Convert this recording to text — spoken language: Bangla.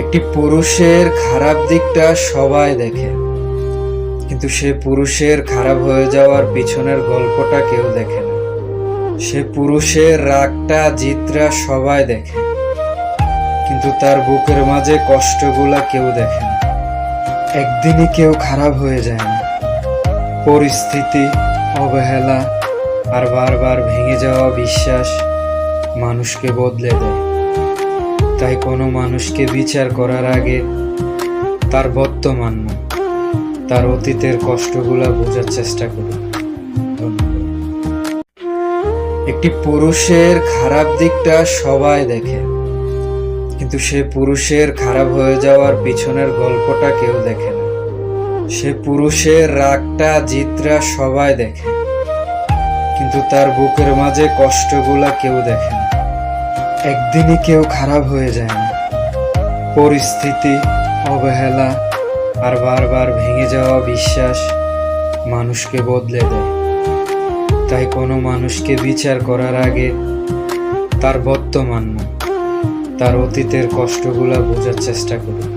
একটি পুরুষের খারাপ দিকটা সবাই দেখে, কিন্তু সে পুরুষের খারাপ হয়ে যাওয়ার পিছনের গল্পটা কেউ দেখে না। সে পুরুষের রাগটা জিতরা সবাই দেখে, কিন্তু তার বুকের মাঝে কষ্টগুলা কেউ দেখে না। একদিনই কেউ খারাপ হয়ে যায় না। পরিস্থিতি, অবহেলা আর বারবার ভেঙে যাওয়া বিশ্বাস মানুষকে বদলে দেয়। তাই কোনো মানুষকে বিচার করার আগে তার বর্তমান না, তার অতীতের কষ্টগুলা বোঝার চেষ্টা করুন। একটি পুরুষের খারাপ দিকটা সবাই দেখে, কিন্তু সে পুরুষের খারাপ হয়ে যাওয়ার পিছনের গল্পটা কেউ দেখে না। সে পুরুষের রাগটা জিতরা সবাই দেখে, কিন্তু তার বুকের মাঝে কষ্টগুলা কেউ দেখে না। একদিনই কেউ খারাপ হয়ে যায় না। পরিস্থিতি, অবহেলা আর বারবার ভেঙে যাওয়া বিশ্বাস মানুষকে বদলে দেয়। তাই কোনো মানুষকে বিচার করার আগে তার বর্তমান না, তার অতীতের কষ্টগুলা বোঝার চেষ্টা করুন।